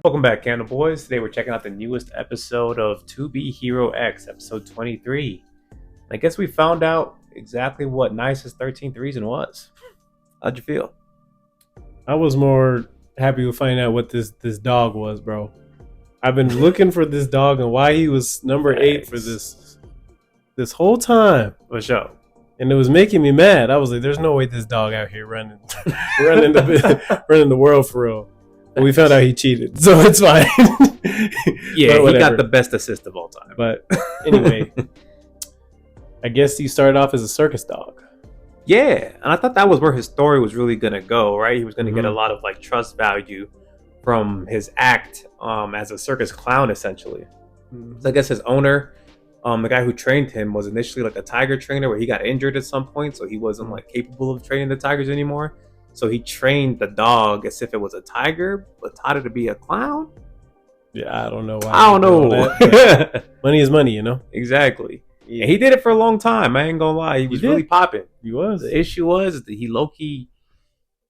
Welcome back, Candle Boys. Today we're checking out the newest episode of To Be Hero X, episode 23. I guess we found out exactly what Nice's 13th reason was. How'd you feel? I was more happy with finding out what this dog was, bro. I've been looking for this dog and why he was number 8 for this whole time. For sure. And it was making me mad. I was like, there's no way this dog out here running the world for real. But we found out he cheated, so it's fine. Yeah, he got the best assist of all time. But anyway, I guess he started off as a circus dog. Yeah, and I thought that was where his story was really going to go, right? He was going to get a lot of like trust value from his act as a circus clown, essentially. So I guess his owner, the guy who trained him, was initially like a tiger trainer where he got injured at some point, so he wasn't like capable of training the tigers anymore. So he trained the dog as if it was a tiger, but taught it to be a clown. Yeah, I don't know why. I don't know. Money is money, you know? Exactly. Yeah, he did it for a long time. I ain't gonna lie. He was really popping. He was. The issue was that he low-key,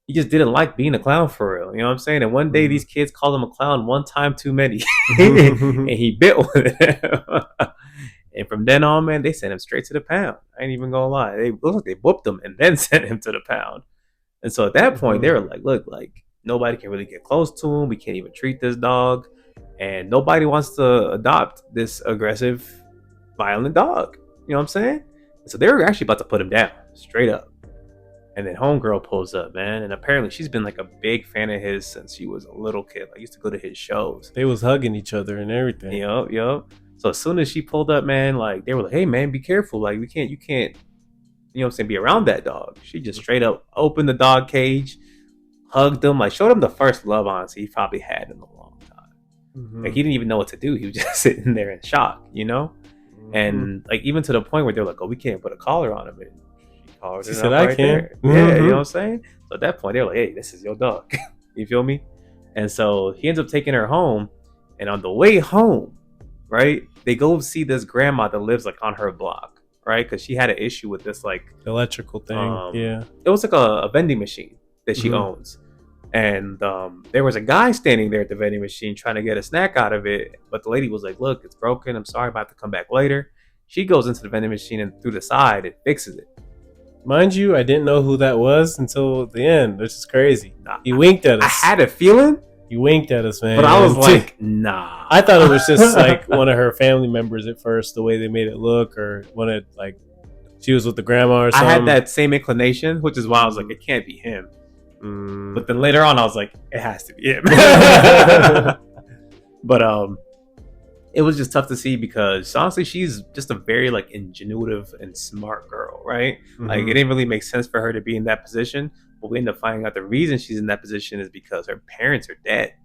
he just didn't like being a clown for real. You know what I'm saying? And one day these kids called him a clown one time too many. And he bit with it. And from then on, man, they sent him straight to the pound. I ain't even gonna lie. They looked like they whooped him and then sent him to the pound. And so at that point, they were like, look, like, nobody can really get close to him. We can't even treat this dog. And nobody wants to adopt this aggressive, violent dog. You know what I'm saying? So they were actually about to put him down, straight up. And then homegirl pulls up, man. And apparently she's been like a big fan of his since she was a little kid. I used to go to his shows. They was hugging each other and everything. Yup. So as soon as she pulled up, man, like, they were like, hey, man, be careful. Like, you can't, you know what I'm saying, be around that dog. She just straight up opened the dog cage, hugged him, like showed him the first love honestly he probably had in a long time. Like, he didn't even know what to do. He was just sitting there in shock, you know? And like, even to the point where they're like, oh, we can't put a collar on him. And she said, I can. Yeah, you know what I'm saying? So at that point, they're like, hey, this is your dog. You feel me? And so he ends up taking her home. And on the way home, right, they go see this grandma that lives like on her block. Right, because she had an issue with this like electrical thing. Yeah, it was like a vending machine that she owns, and there was a guy standing there at the vending machine trying to get a snack out of it, but the lady was like, "Look, it's broken. I'm sorry, I'm about to come back later." She goes into the vending machine and through the side and fixes it. Mind you, I didn't know who that was until the end. This is crazy. He winked at us. I had a feeling. He winked at us, man. But I was like, nah. I thought it was just like one of her family members at first, the way they made it look, or one of like she was with the grandma or something. I had that same inclination, which is why I was like, it can't be him. But then later on, I was like, it has to be him. But it was just tough to see because honestly, she's just a very like ingenuitive and smart girl, right? Like, it didn't really make sense for her to be in that position. But we end up finding out the reason she's in that position is because her parents are dead.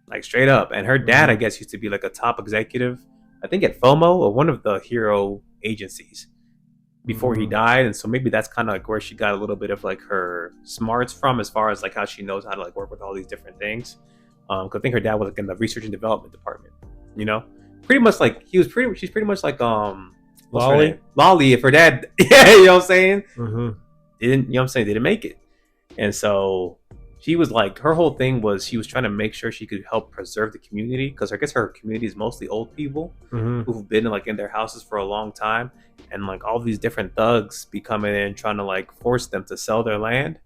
Like, straight up. And her dad, I guess, used to be like a top executive, I think at FOMO or one of the hero agencies before he died. And so maybe that's kind of like where she got a little bit of like her smarts from, as far as like how she knows how to like work with all these different things. Cause I think her dad was like in the research and development department, you know, pretty much like she's pretty much like, Lolly, if her dad, yeah, you know what I'm saying? Didn't, you know what I'm saying, didn't make it. And so she was like, her whole thing was she was trying to make sure she could help preserve the community, because I guess her community is mostly old people who've been like in their houses for a long time, and like all these different thugs be coming in trying to like force them to sell their land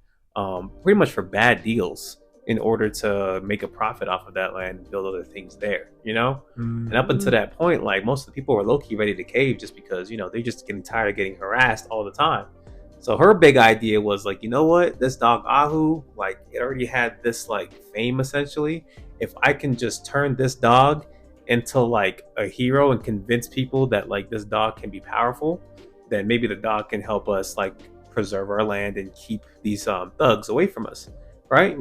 pretty much for bad deals in order to make a profit off of that land and build other things there, you know? And up until that point, like, most of the people were low-key ready to cave just because, you know, they're just getting tired of getting harassed all the time. So her big idea was like, you know what, this dog Ahu, like, it already had this like fame essentially. If I can just turn this dog into like a hero and convince people that like this dog can be powerful, then maybe the dog can help us like preserve our land and keep these thugs away from us, right?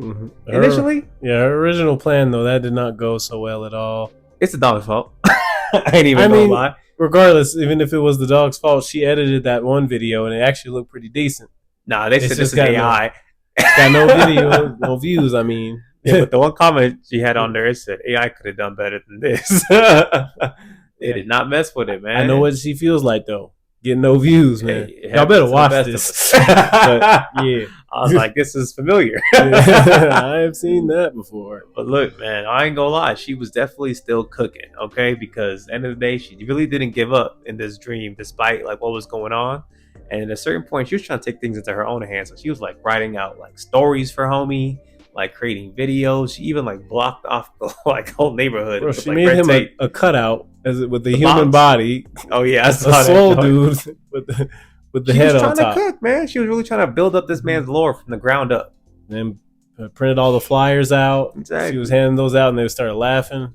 Initially, her original plan though, that did not go so well at all. It's the dog's fault. I ain't even gonna lie. Regardless, even if it was the dog's fault, she edited that one video and it actually looked pretty decent. Nah, they said this is AI. Got no video, no views. I mean, yeah, but the one comment she had on there, it said AI could have done better than this. They did not mess with it, man. I know what she feels like though. Getting no views, man. Y'all better watch this. But, yeah, I was like, this is familiar. I have seen that before. But look, man, I ain't gonna lie. She was definitely still cooking, okay? Because at the end of the day, she really didn't give up in this dream despite like what was going on. And at a certain point, she was trying to take things into her own hands. So she was like writing out like stories for homie, like creating videos. She even like blocked off the like whole neighborhood. Bro, with, she like, made red him tape. a cutout with the The human box. body. Oh yeah, I A saw soul that. dude with the She head was on trying top. to cook, man. She was really trying to build up this man's lore from the ground up. And then printed all the flyers out. Exactly. She was handing those out, and they started laughing.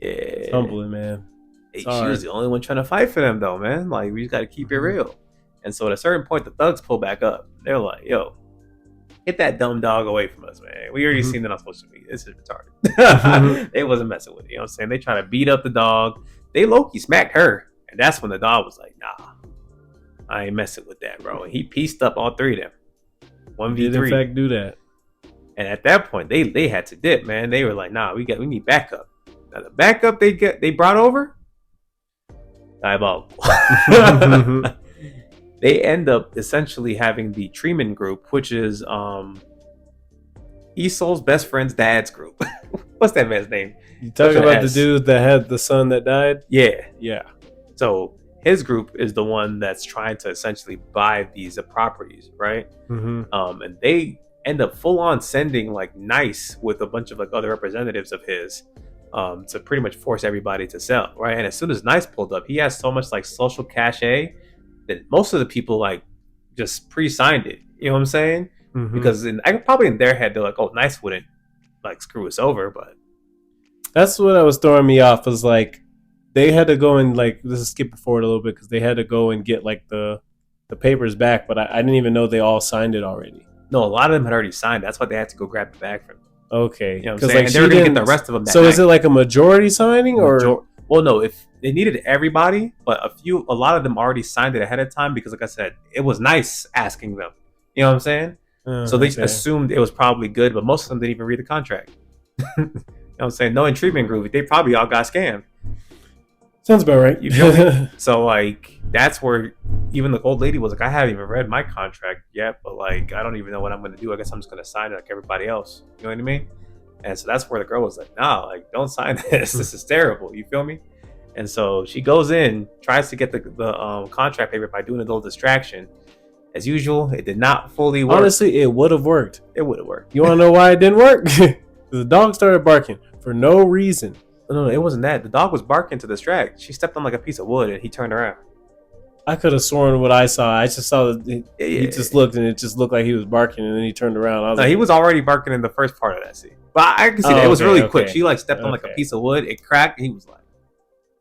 Yeah, It's humbling, man. She was the only one trying to fight for them, though, man. Like we just got to keep it real. And so at a certain point, the thugs pull back up. They're like, "Yo, get that dumb dog away from us, man. We already seen that on social media. This is retarded." They wasn't messing with it. You know what I'm saying? They trying to beat up the dog. They low-key smacked her, and that's when the dog was like, "Nah, I ain't messing with that, bro." And he pieced up all three of them. Did in 1v3. fact do that. And at that point, they had to dip, man. They were like, "Nah, we need backup." Now the backup they brought over, diabolical. They end up essentially having the Treeman group, which is Isol's best friend's dad's group. What's that man's name? You talking Such an about the ass. dude that had the son that died? Yeah. Yeah. So his group is the one that's trying to essentially buy these properties, right? And they end up full on sending like Nice with a bunch of like other representatives of his to pretty much force everybody to sell, right? And as soon as Nice pulled up, he has so much like social cachet that most of the people like just pre-signed it. You know what I'm saying? Because probably in their head they're like, "Oh, Nice wouldn't like screw us over," but that's what was throwing me off. Was like they had to go and like this is skipping forward a little bit because they had to go and get like the papers back, but I didn't even know they all signed it already. no, a lot of them had already signed. That's why they had to go grab it back from them. Okay, You know what I'm saying? like And they were gonna get the rest of them. So is it like a majority signing or? Well, no, if they needed everybody, but a lot of them already signed it ahead of time because, like I said, it was Nice asking them. You know what I'm saying? So they assumed it was probably good, but most of them didn't even read the contract. You know what I'm saying? No, in Treatment Group, they probably all got scammed. Sounds about right. You feel me? So like that's where even the old lady was like, "I haven't even read my contract yet, but like I don't even know what I'm gonna do. I guess I'm just gonna sign it like everybody else." You know what I mean? And so that's where the girl was like, "Nah, like don't sign this. This is terrible." You feel me? And so she goes in, tries to get the contract paper by doing a little distraction. As usual, it did not fully work. Honestly, it would have worked. It would have worked. You want to know why it didn't work? The dog started barking for no reason. No, it wasn't that. The dog was barking to distract. She stepped on like a piece of wood and he turned around. I could have sworn what I saw. I just saw that he just looked and it just looked like he was barking and then he turned around. I was No, like, he was already barking in the first part of that scene. But I can see that. It was really quick. She like stepped on like a piece of wood. It cracked and he was like,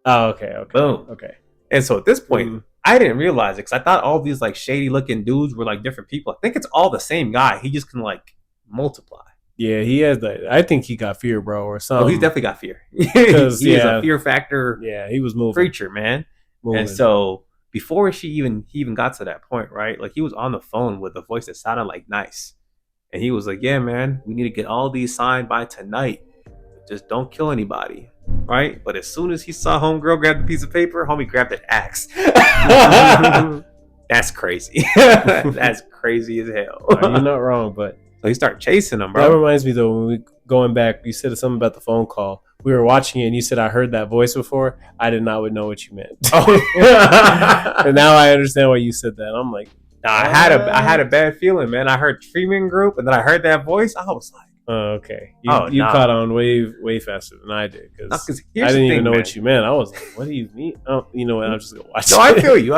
"Oh, okay. boom." Okay. And so at this point, I didn't realize it because I thought all these like shady looking dudes were like different people. I think it's all the same guy. He just can like multiply. Yeah, he has that. I think he got fear, bro, or something. Oh, he's definitely got fear. He is a fear factor. Yeah, he was moving. Creature, man. And so before he even got to that point, right? Like he was on the phone with a voice that sounded like Nice. And he was like, "Yeah, man, we need to get all these signed by tonight. Just don't kill anybody." Right? But as soon as he saw homegirl grab the piece of paper, homie grabbed an axe. That's crazy. That's crazy as hell. You're not wrong, but so he started chasing him, bro. That reminds me though, when we going back, you said something about the phone call. We were watching it and you said, "I heard that voice before." I did not know what you meant. Oh. And now I understand why you said that. I'm like, I had a bad feeling, man. I heard Treeman Group and then I heard that voice. I was like, "Oh, okay." You caught on way faster than I did because I didn't even know what you meant. I was like, "What do you mean?" Oh, you know what? I'm just gonna watch. No, I feel you.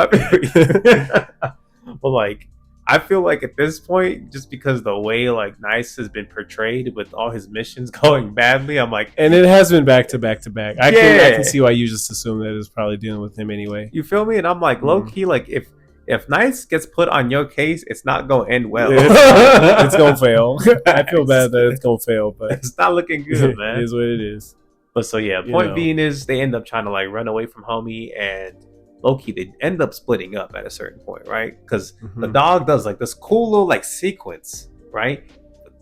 But like, I feel like at this point, just because the way like Nice has been portrayed with all his missions going badly, I'm like, and it has been back to back to back. I can see why you just assume that it's probably dealing with him anyway. You feel me? And I'm like, low key, like if Nice gets put on your case, it's not gonna end well. It's gonna fail. I feel bad that it's gonna fail, but it's not looking good, man. It is what it is. But so yeah, point being is they end up trying to like run away from homie, and low-key they end up splitting up at a certain point, right? Because the dog does like this cool little like sequence, right?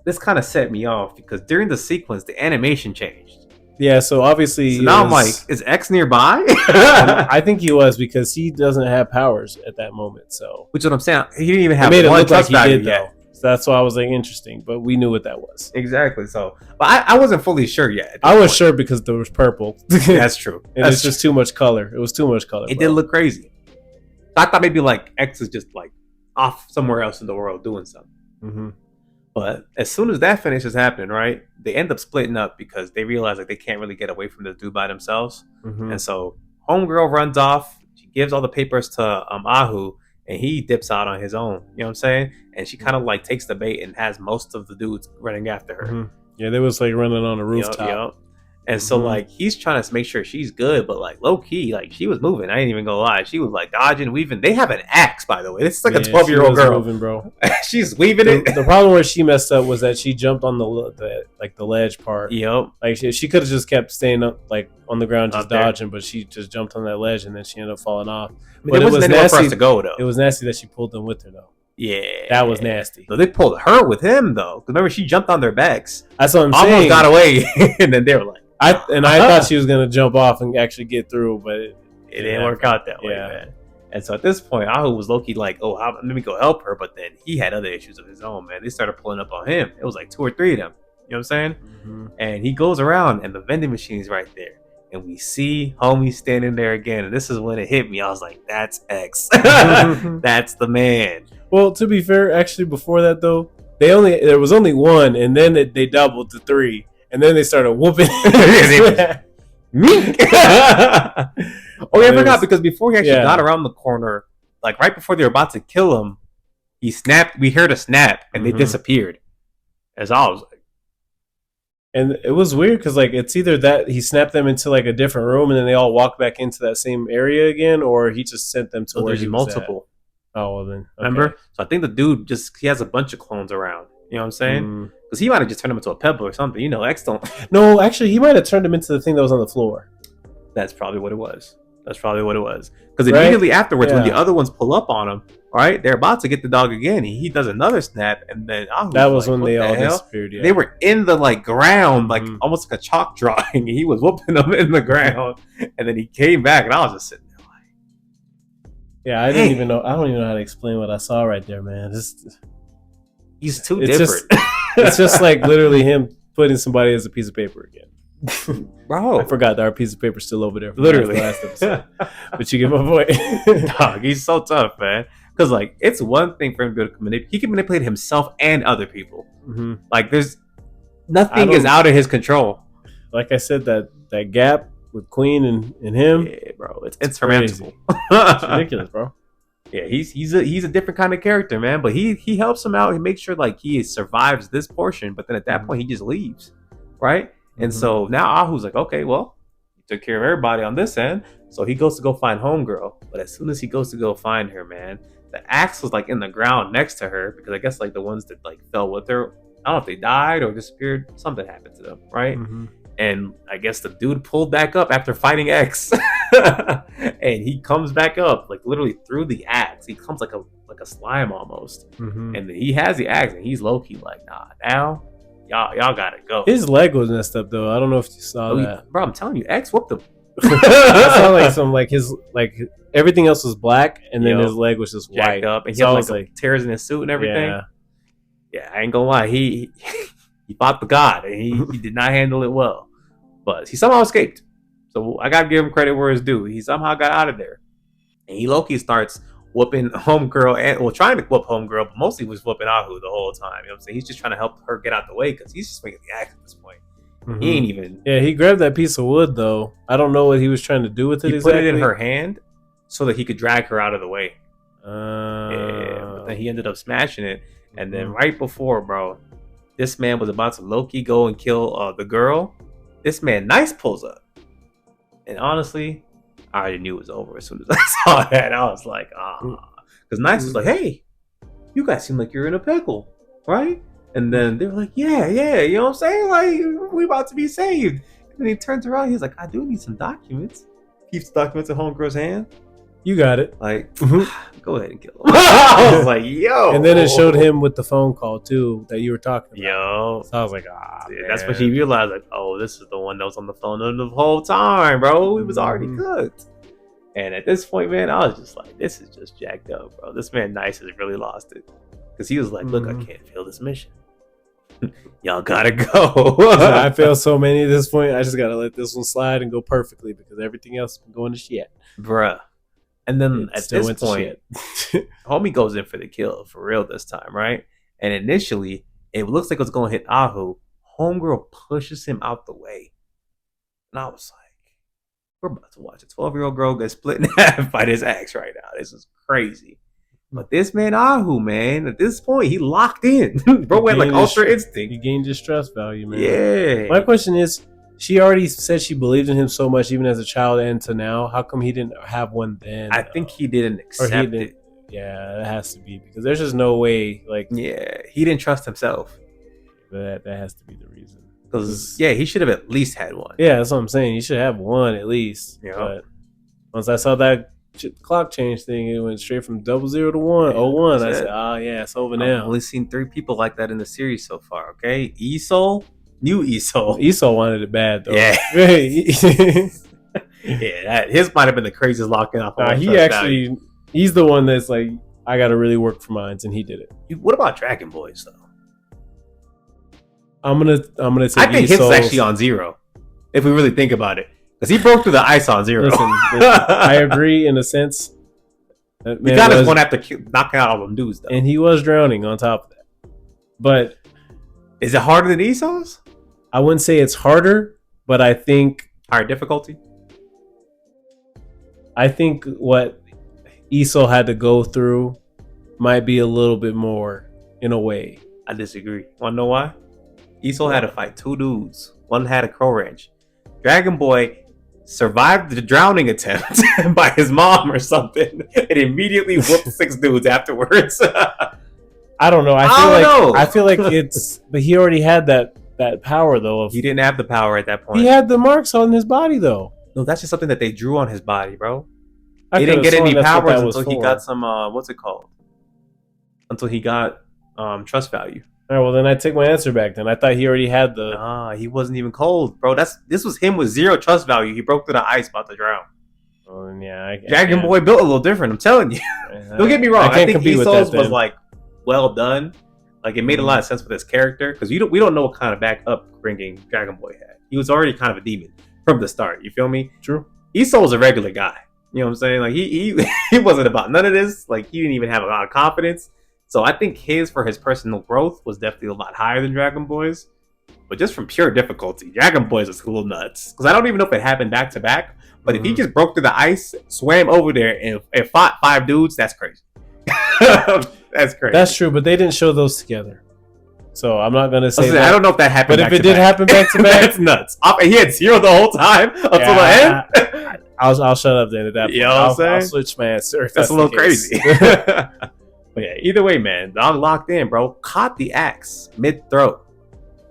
This kind of set me off because during the sequence the animation changed. Yeah, so obviously now I'm like, is X nearby? I think he was because he doesn't have powers at that moment. So which is what I'm saying. He didn't even have one trust value yet. that's why I was like interesting, but we knew what that was. Exactly. So, but I wasn't fully sure yet. I was sure because there was purple. That's true. And it's just too much color. It was too much color. It did look crazy. I thought maybe like X is just like off somewhere else in the world doing something. Mm-hmm. But as soon as that finishes happening, right, they end up splitting up because they realize like they can't really get away from this dude by themselves. Mm-hmm. And so homegirl runs off. She gives all the papers to Ahu, and he dips out on his own. You know what I'm saying? And she kind of like takes the bait and has most of the dudes running after her. Mm-hmm. Yeah, they was like running on a rooftop. Yep. And so like he's trying to make sure she's good, but like low key, like she was moving. I ain't even gonna lie, she was like dodging, weaving. They have an axe, by the way. This is like a 12-year-old girl. Moving, bro. She's weaving it. The problem where she messed up was that she jumped on the ledge part. Yep. Like she could have just kept staying up like on the ground, just dodging, but she just jumped on that ledge and then she ended up falling off. But it was nasty for us to go though. It was nasty that she pulled them with her though. Yeah, that was nasty. So they pulled her with him though. Remember, she jumped on their backs. That's what I'm saying. Almost got away, and then they were like, I thought she was gonna jump off and actually get through, but it didn't work out that way, man. And so at this point, Ahu was low-key like, "Oh, let me go help her," but then he had other issues of his own, man. They started pulling up on him. It was like 2 or 3 of them. You know what I'm saying? Mm-hmm. And he goes around, and the vending machine's right there, and we see homie standing there again. And this is when it hit me. I was like, "That's X. That's the man." Well, to be fair, actually, before that though, there was only one, and then they doubled to 3. And then they started whooping. Me? Oh, yeah, I forgot because before he actually got around the corner, like right before they were about to kill him, he snapped. We heard a snap, and they disappeared. As I was like, and it was weird because like it's either that he snapped them into like a different room, and then they all walked back into that same area again, or he just sent them to where he was multiple. At. Oh well, then okay. Remember? So I think the dude he has a bunch of clones around. You know what I'm saying? Because he might have just turned him into a pebble or something. You know, X don't. No, actually, he might have turned him into the thing that was on the floor. That's probably what it was. Because immediately afterwards, when the other ones pull up on him, all right, they're about to get the dog again. He does another snap, and then that was when they all disappeared. Yeah. They were in the like ground, like almost like a chalk drawing. And he was whooping them in the ground, and then he came back, and I was just sitting there like, yeah, I don't even know how to explain what I saw right there, man. He's too different. It's just like literally him putting somebody as a piece of paper again. Bro, I forgot that our piece of paper's still over there. Literally. Last episode. But you get my point. Dog, he's so tough, man. Because like it's one thing for him to manipulate. He can manipulate himself and other people. Mm-hmm. Like there's nothing is out of his control. Like I said, that gap with Queen and him. Yeah, bro, it's insurmountable. It's ridiculous, bro. Yeah, he's a different kind of character, man. But he helps him out. He makes sure like he survives this portion. But then at that point, he just leaves, right? And so now Ahu's like, okay, well, he took care of everybody on this end. So he goes to go find homegirl. But as soon as he goes to go find her, man, the axe was like in the ground next to her because I guess like the ones that like fell with her, I don't know if they died or disappeared. Something happened to them, right? Mm-hmm. And I guess the dude pulled back up after fighting X. And he comes back up like literally through the axe. He comes like a slime almost. Mm-hmm. And he has the axe and he's low-key like, nah, now y'all gotta go. His leg was messed up though. I don't know if you saw that. Bro, I'm telling you, X whooped him. I saw like some like his like everything else was black and then his leg was just white up and he had like tears in his suit and everything. Yeah, I ain't gonna lie. He fought the god and he did not handle it well. But he somehow escaped. So I gotta give him credit where it's due. He somehow got out of there. And he low-key starts whooping homegirl trying to whoop homegirl, but mostly was whooping Ahu the whole time. You know what I'm saying? He's just trying to help her get out the way because he's just swinging the axe at this point. Mm-hmm. He ain't even. Yeah, he grabbed that piece of wood though. I don't know what he was trying to do with it. He put it in her hand so that he could drag her out of the way. Yeah, but then he ended up smashing it. And then right before, bro, this man was about to low-key go and kill the girl. This man Nice pulls up. And honestly, I already knew it was over as soon as I saw that. I was like, because Nice was like, hey, you guys seem like you're in a pickle, right? And then they were like, yeah, you know what I'm saying? Like, we about to be saved. And then he turns around, he's like, I do need some documents. Keeps the documents in homegirl's hand. You got it. Like, go ahead and kill him. I was like, yo. And then it showed him with the phone call, too, that you were talking about. Yo. So I was like, that's when he realized, like, oh, this is the one that was on the phone the whole time, bro. He was already cooked. And at this point, man, I was just like, this is just jacked up, bro. This man Nice has really lost it. because he was like, "Look, I can't fail this mission. Y'all gotta go." I failed so many at this point. I just gotta let this one slide and go perfectly because everything else has been going to shit, bruh. And then at this point, homie goes in for the kill for real this time, right? And initially, it looks like it's going to hit Ahu. Homegirl pushes him out the way. And I was like, we're about to watch a 12-year-old girl get split in half by this axe right now. This is crazy. But this man, Ahu, man, at this point, he locked in. Bro went like ultra instinct. He gained his trust value, man. Yeah. My question is, she already said she believed in him so much, even as a child and to now. How come he didn't have one then? I think he didn't accept it. Yeah, it has to be because there's just no way. Like, yeah, he didn't trust himself. That has to be the reason. Because he should have at least had one. Yeah, that's what I'm saying. He should have one at least. Yeah. But once I saw that clock change thing, it went straight from 00 to 101. I said, "Oh yeah, it's over now." I've only seen 3 people like that in the series so far. Okay, New Esol. Esol wanted it bad though. Yeah, yeah. His might have been the craziest locking off. He's the one that's like, I got to really work for mines, and he did it. What about Dragon Boys though? I'm gonna say I think his is actually on 0. If we really think about it, because he broke through the ice on 0. Listen, I agree in a sense. He got his one after knocking out all them dudes though, and he was drowning on top of that. But is it harder than Esol's? I wouldn't say it's harder, but I think higher difficulty. I think what Esol had to go through might be a little bit more in a way. I disagree. Want to know why? Esol had to fight 2 dudes. One had a crow ranch. Dragon Boy survived the drowning attempt by his mom or something and immediately whooped 6 dudes afterwards. I don't know. I feel like it's, but he already had that power though. He didn't have the power at that point. He had the marks on his body though. No, that's just something that they drew on his body, bro. He didn't get any powers until he got some what's it called? Until he got trust value. All right, well then I take my answer back. Then I thought he already had the. Nah, he wasn't even cold, bro. This was him with 0 trust value. He broke through the ice, about to drown. Oh yeah, Dragon Boy built a little different. I'm telling you. Don't get me wrong. I think Esol's was like well done. Like it made a lot of sense with his character because we don't know what kind of back upbringing Dragon Boy had. He was already kind of a demon from the start. You feel me? True. Esol was a regular guy. You know what I'm saying? Like he wasn't about none of this. Like he didn't even have a lot of confidence. So I think for his personal growth was definitely a lot higher than Dragon Boy's. But just from pure difficulty, Dragon Boy's was a little nuts. Because I don't even know if it happened back to back. But if he just broke through the ice, swam over there, and fought 5 dudes, that's crazy. That's crazy. That's true, but they didn't show those together. So I'm not gonna say that. I don't know if that happened. But if it did happen back to back, that's nuts. He had 0 the whole time until the end. I'll shut up then at that point. You know what I'm saying? I'll switch my answer. That's a little crazy. But yeah, either way, man, dog locked in, bro. Caught the axe mid-throat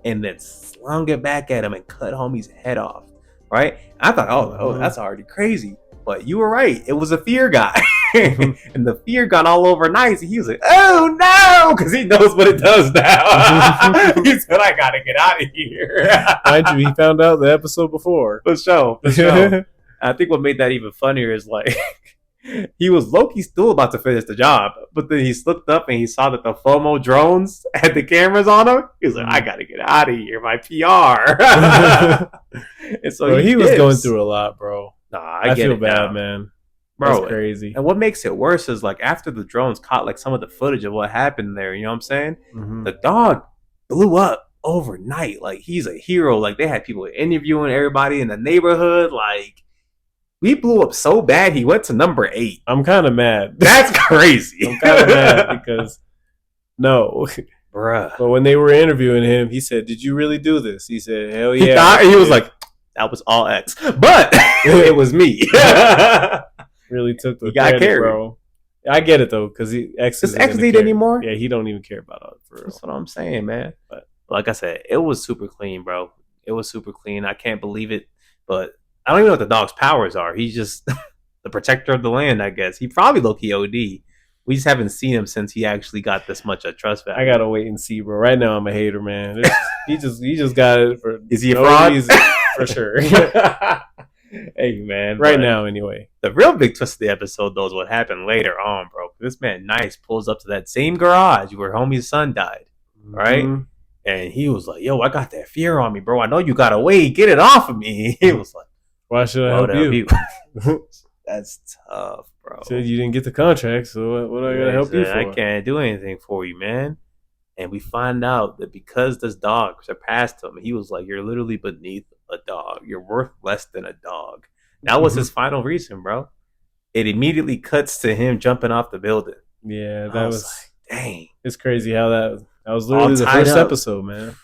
and then slung it back at him and cut homie's head off. Right? I thought, oh, that's already crazy. But you were right. It was a fear guy. And the fear got all over Nice. And he was like, oh no, because he knows what it does now. He said, I gotta get out of here. Mind you, he found out the episode before. For sure. I think what made that even funnier is like he was low-key still about to finish the job, but then he looked up and he saw that the FOMO drones had the cameras on him. He was like, I gotta get out of here, my PR. And so he was going through a lot, bro. Nah, I feel bad, man. Bro, that's crazy. And what makes it worse is like after the drones caught like some of the footage of what happened there, you know what I'm saying? The dog blew up overnight. Like he's a hero. Like they had people interviewing everybody in the neighborhood. Like we blew up so bad he went to number 8. I'm kind of mad. That's crazy. I'm kind of mad because no, bruh. But when they were interviewing him, he said, "Did you really do this?" He said, "Hell yeah." He was like, "That was all X," but it was me. Really took the credit, bro. I get it though, because X isn't need anymore. Yeah, he don't even care about it. For real. That's what I'm saying, man. But like I said, it was super clean, bro. It was super clean. I can't believe it, but I don't even know what the dog's powers are. He's just the protector of the land, I guess. He probably low-key OD. We just haven't seen him since he actually got this much of trust value. I gotta wait and see, bro. Right now, I'm a hater, man. He just got it for. Is he a fraud? Reason, for sure. Hey man, Right but now, anyway. the real big twist of the episode though is what happened later on, bro. This man Nice pulls up to that same garage where homie's son died, right? Mm-hmm. And he was like, "Yo, I got that fear on me, bro. I know you got away. Get it off of me." He was like, Why should I "Why would help I help you? you?" That's tough, bro. Said you didn't get the contract, so what I gotta He help you said, I for? can't do anything for you, man. And we find out that because this dog surpassed him, he was like, "You're literally beneath a dog. You're worth less than a dog." That was his final reason, bro. It immediately cuts to him jumping off the building. Yeah, I that was was. like, dang. It's crazy how that was All literally the tied first up. episode, man.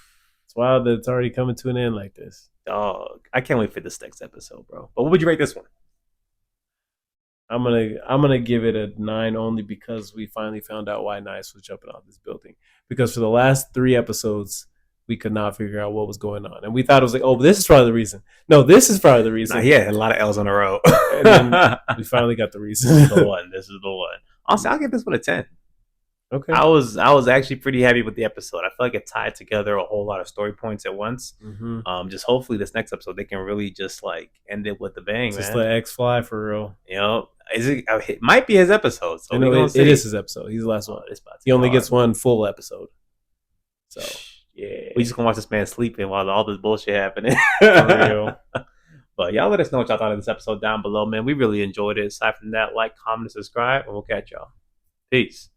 It's wild that it's already coming to an end like this. Dog. I can't wait for this next episode, bro. But what would you rate this one? I'm gonna give it a 9 only because we finally found out why Nice was jumping off this building. Because for the last 3 episodes, we could not figure out what was going on, and we thought it was like, oh, this is probably the reason. No, this is probably the reason. Nah, yeah, a lot of L's on the road. And then we finally got the reason. This is the one. This is the one. Also, I'll give this one a 10. Okay. I was actually pretty happy with the episode. I feel like it tied together a whole lot of story points at once. Mm-hmm. Just hopefully this next episode they can really just like end it with a bang, Just man. let X fly for real. You know, it might be his episode. So it is his episode. He's the last one. He only gets one full episode. So yeah, we just gonna watch this man sleeping while all this bullshit happening. For real. But y'all let us know what y'all thought of this episode down below, man. We really enjoyed it. Aside from that, like, comment, and subscribe, and we'll catch y'all. Peace.